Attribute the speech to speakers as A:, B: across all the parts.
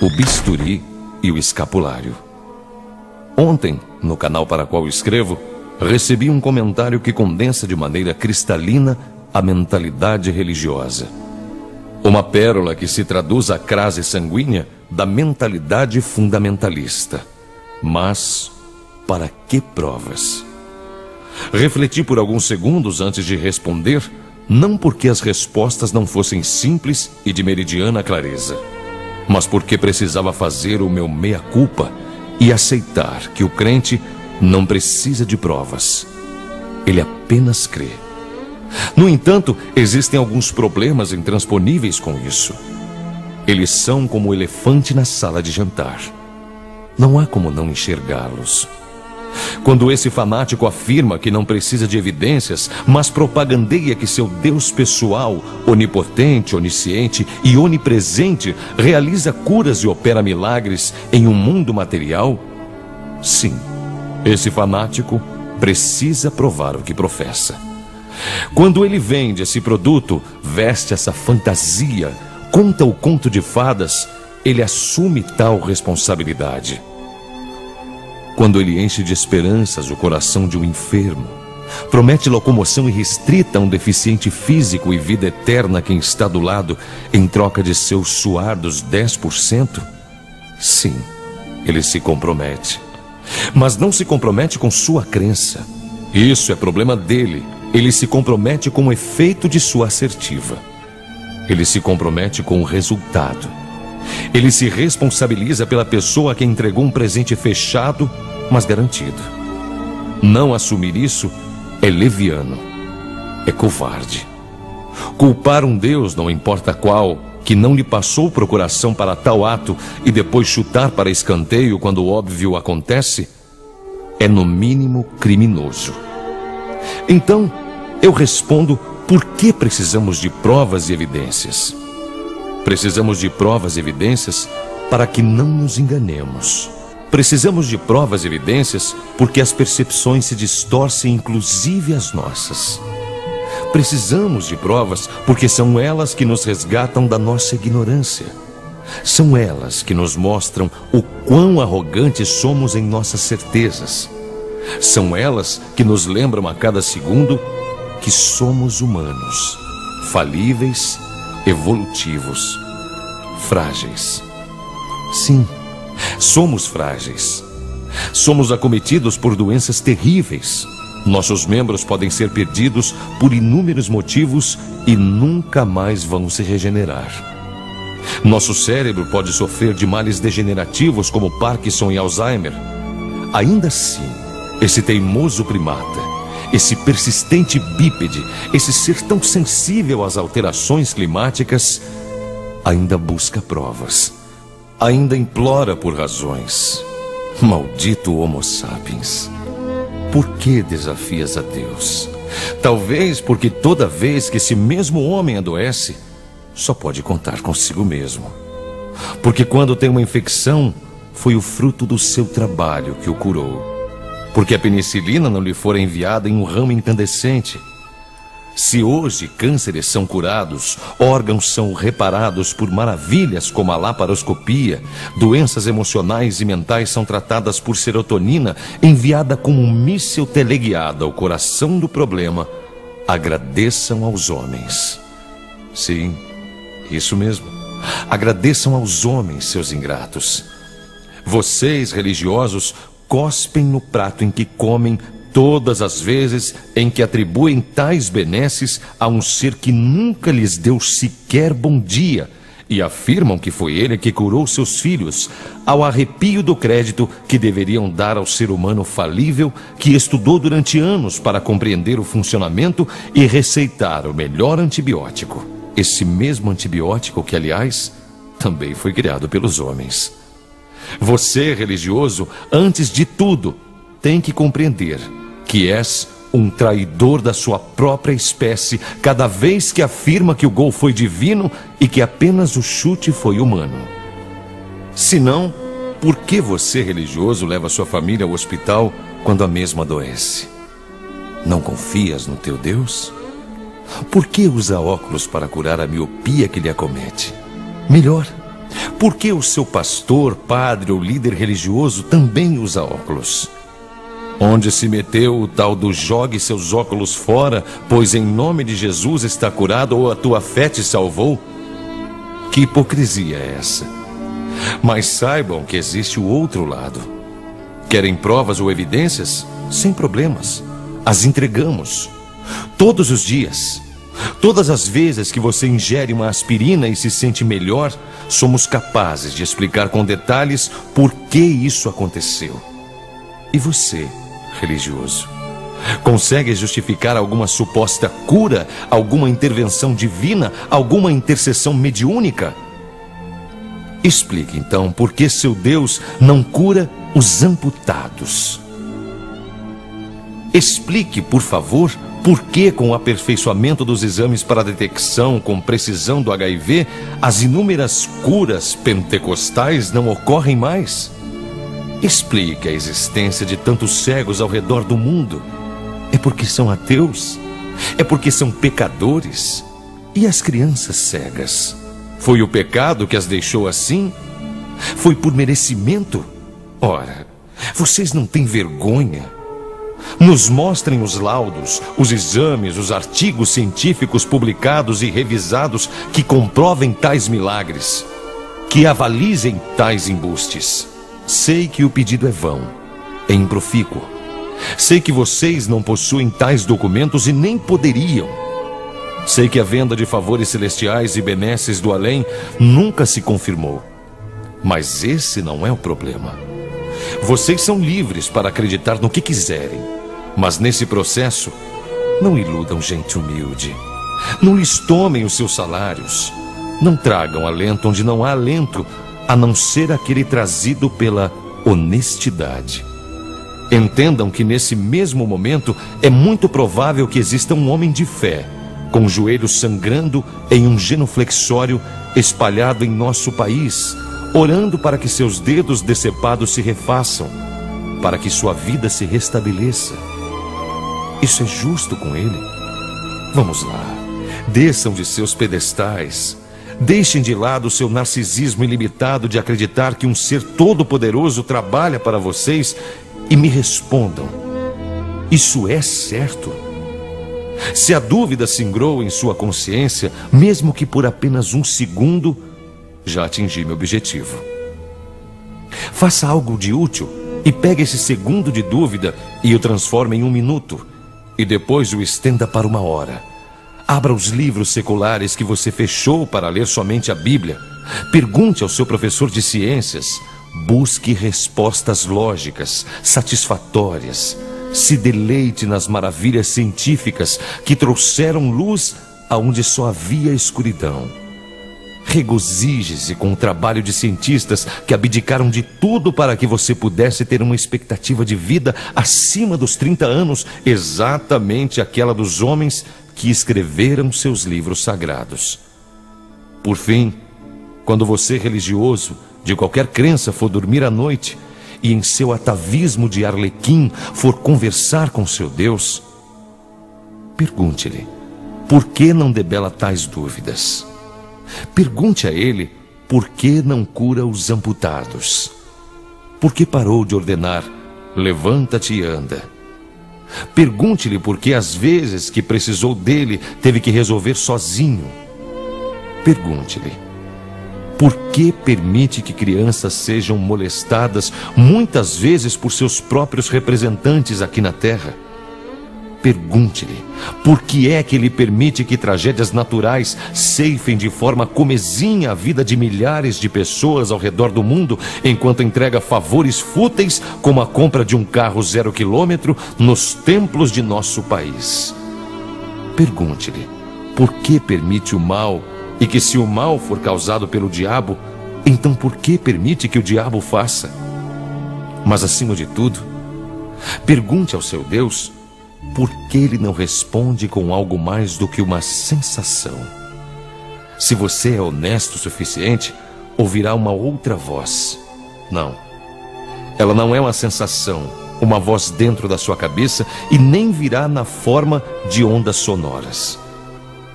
A: o bisturi e o escapulário. Ontem, no canal para o qual escrevo, recebi um comentário que condensa de maneira cristalina a mentalidade religiosa. Uma pérola que se traduz à crase sanguínea da mentalidade fundamentalista. Mas, para que provas? Refleti por alguns segundos antes de responder, não porque as respostas não fossem simples e de meridiana clareza, mas porque precisava fazer o meu meia-culpa e aceitar que o crente não precisa de provas. Ele apenas crê. No entanto, existem alguns problemas intransponíveis com isso. Eles são como o elefante na sala de jantar. Não há como não enxergá-los. Quando esse fanático afirma que não precisa de evidências, mas propagandeia que seu Deus pessoal, onipotente, onisciente e onipresente, realiza curas e opera milagres em um mundo material, sim, esse fanático precisa provar o que professa. Quando ele vende esse produto, veste essa fantasia, conta o conto de fadas, ele assume tal responsabilidade. Quando ele enche de esperanças o coração de um enfermo, promete locomoção irrestrita a um deficiente físico e vida eterna a quem está do lado em troca de seu suar dos 10%, sim, ele se compromete. Mas não se compromete com sua crença. Isso é problema dele. Ele se compromete com o efeito de sua assertiva. Ele se compromete com o resultado. Ele se responsabiliza pela pessoa a quem entregou um presente fechado, mas garantido. Não assumir isso é leviano, é covarde. Culpar um Deus, não importa qual, que não lhe passou procuração para tal ato e depois chutar para escanteio quando o óbvio acontece, é no mínimo criminoso. Então, eu respondo, por que precisamos de provas e evidências? Precisamos de provas e evidências para que não nos enganemos. Precisamos de provas e evidências porque as percepções se distorcem, inclusive as nossas. Precisamos de provas porque são elas que nos resgatam da nossa ignorância. São elas que nos mostram o quão arrogantes somos em nossas certezas. São elas que nos lembram a cada segundo que somos humanos, falíveis, evolutivos, frágeis. Sim, somos frágeis. Somos acometidos por doenças terríveis. Nossos membros podem ser perdidos por inúmeros motivos e nunca mais vão se regenerar. Nosso cérebro pode sofrer de males degenerativos como Parkinson e Alzheimer. Ainda assim, esse teimoso primata, esse persistente bípede, esse ser tão sensível às alterações climáticas, ainda busca provas, ainda implora por razões. Maldito Homo sapiens! Por que desafias a Deus? Talvez porque toda vez que esse mesmo homem adoece, só pode contar consigo mesmo. Porque quando tem uma infecção, foi o fruto do seu trabalho que o curou. Porque a penicilina não lhe fora enviada em um ramo incandescente. Se hoje cânceres são curados, órgãos são reparados por maravilhas como a laparoscopia, doenças emocionais e mentais são tratadas por serotonina enviada como um míssil teleguiado ao coração do problema, agradeçam aos homens. Sim, isso mesmo. Agradeçam aos homens, seus ingratos. Vocês, religiosos, cospem no prato em que comem todas as vezes em que atribuem tais benesses a um ser que nunca lhes deu sequer bom dia e afirmam que foi ele que curou seus filhos, ao arrepio do crédito que deveriam dar ao ser humano falível que estudou durante anos para compreender o funcionamento e receitar o melhor antibiótico. Esse mesmo antibiótico que, aliás, também foi criado pelos homens. Você, religioso, antes de tudo, tem que compreender que és um traidor da sua própria espécie cada vez que afirma que o gol foi divino e que apenas o chute foi humano. Se não, por que você, religioso, leva sua família ao hospital quando a mesma adoece? Não confias no teu Deus? Por que usa óculos para curar a miopia que lhe acomete? Melhor, Por que o seu pastor, padre ou líder religioso também usa óculos? Onde se meteu o tal do jogue seus óculos fora, pois em nome de Jesus está curado ou a tua fé te salvou? Que hipocrisia é essa? Mas saibam que existe o outro lado. Querem provas ou evidências? Sem problemas. As entregamos. Todos os dias. Todas as vezes que você ingere uma aspirina e se sente melhor, somos capazes de explicar com detalhes por que isso aconteceu. E você, religioso, consegue justificar alguma suposta cura, alguma intervenção divina, alguma intercessão mediúnica? Explique então por que seu Deus não cura os amputados. Explique, por favor, por que, com o aperfeiçoamento dos exames para detecção com precisão do HIV, as inúmeras curas pentecostais não ocorrem mais? Explique a existência de tantos cegos ao redor do mundo. É porque são ateus? É porque são pecadores? E as crianças cegas? Foi o pecado que as deixou assim? Foi por merecimento? Ora, vocês não têm vergonha? Nos mostrem os laudos, os exames, os artigos científicos publicados e revisados que comprovem tais milagres, que avalizem tais embustes. Sei que o pedido é vão, é improfícuo. Sei que vocês não possuem tais documentos e nem poderiam. Sei que a venda de favores celestiais e benesses do além nunca se confirmou. Mas esse não é o problema. Vocês são livres para acreditar no que quiserem. Mas nesse processo, não iludam gente humilde. Não lhes tomem os seus salários. Não tragam alento onde não há alento, a não ser aquele trazido pela honestidade. Entendam que nesse mesmo momento é muito provável que exista um homem de fé, com os joelhos sangrando em um genuflexório espalhado em nosso país, orando para que seus dedos decepados se refaçam, para que sua vida se restabeleça. Isso é justo com ele? Vamos lá, desçam de seus pedestais, deixem de lado o seu narcisismo ilimitado de acreditar que um ser todo-poderoso trabalha para vocês e me respondam: isso é certo? Se a dúvida singrou em sua consciência, mesmo que por apenas um segundo, já atingi meu objetivo. Faça algo de útil e pegue esse segundo de dúvida e o transforme em 1 minuto. E depois o estenda para 1 hora. Abra os livros seculares que você fechou para ler somente a Bíblia. Pergunte ao seu professor de ciências. Busque respostas lógicas, satisfatórias. Se deleite nas maravilhas científicas que trouxeram luz aonde só havia escuridão. Regozije-se com o trabalho de cientistas que abdicaram de tudo para que você pudesse ter uma expectativa de vida acima dos 30 anos, exatamente aquela dos homens que escreveram seus livros sagrados. Por fim, quando você, religioso, de qualquer crença, for dormir à noite e em seu atavismo de arlequim for conversar com seu Deus, pergunte-lhe por que não debela tais dúvidas. Pergunte a ele por que não cura os amputados. Por que parou de ordenar: levanta-te e anda? Pergunte-lhe por que às vezes que precisou dele teve que resolver sozinho. Pergunte-lhe por que permite que crianças sejam molestadas muitas vezes por seus próprios representantes aqui na Terra. Pergunte-lhe por que é que ele permite que tragédias naturais ceifem de forma comezinha a vida de milhares de pessoas ao redor do mundo, enquanto entrega favores fúteis como a compra de um carro 0 quilômetro nos templos de nosso país. Pergunte-lhe por que permite o mal, e que se o mal for causado pelo diabo, então por que permite que o diabo faça? Mas acima de tudo, pergunte ao seu Deus por que ele não responde com algo mais do que uma sensação. Se você é honesto o suficiente, ouvirá uma outra voz. Não, ela não é uma sensação, uma voz dentro da sua cabeça, e nem virá na forma de ondas sonoras.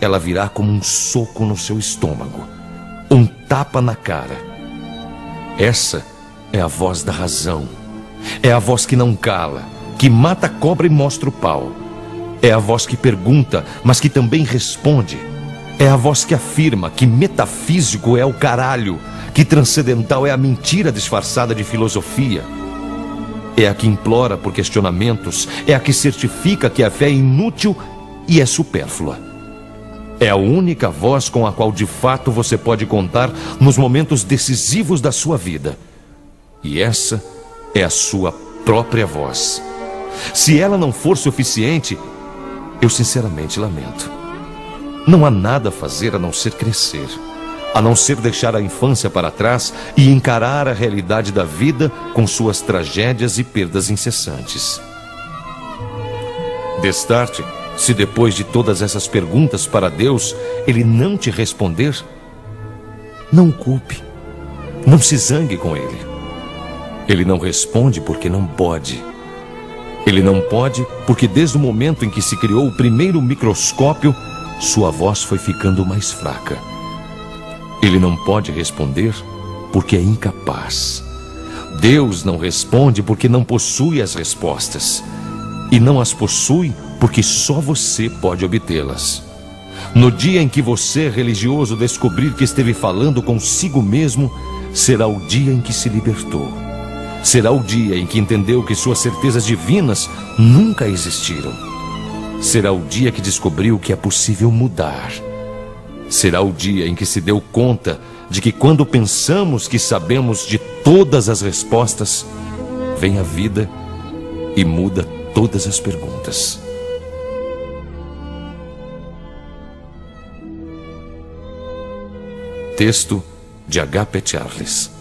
A: Ela virá como um soco no seu estômago, um tapa na cara. Essa é a voz da razão. É a voz que não cala, que mata a cobra e mostra o pau. É a voz que pergunta, mas que também responde. É a voz que afirma que metafísico é o caralho, que transcendental é a mentira disfarçada de filosofia. É a que implora por questionamentos, é a que certifica que a fé é inútil e é supérflua. É a única voz com a qual de fato você pode contar nos momentos decisivos da sua vida. E essa é a sua própria voz. Se ela não for suficiente, eu sinceramente lamento. Não há nada a fazer a não ser crescer, a não ser deixar a infância para trás e encarar a realidade da vida com suas tragédias e perdas incessantes. Destarte, se depois de todas essas perguntas para Deus, Ele não te responder, não o culpe, não se zangue com Ele. Ele não responde porque não pode. Ele não pode porque desde o momento em que se criou o primeiro microscópio, sua voz foi ficando mais fraca. Ele não pode responder porque é incapaz. Deus não responde porque não possui as respostas. E não as possui porque só você pode obtê-las. No dia em que você, religioso, descobrir que esteve falando consigo mesmo, será o dia em que se libertou. Será o dia em que entendeu que suas certezas divinas nunca existiram. Será o dia que descobriu que é possível mudar. Será o dia em que se deu conta de que quando pensamos que sabemos de todas as respostas, vem a vida e muda todas as perguntas. Texto de H.P. Charles.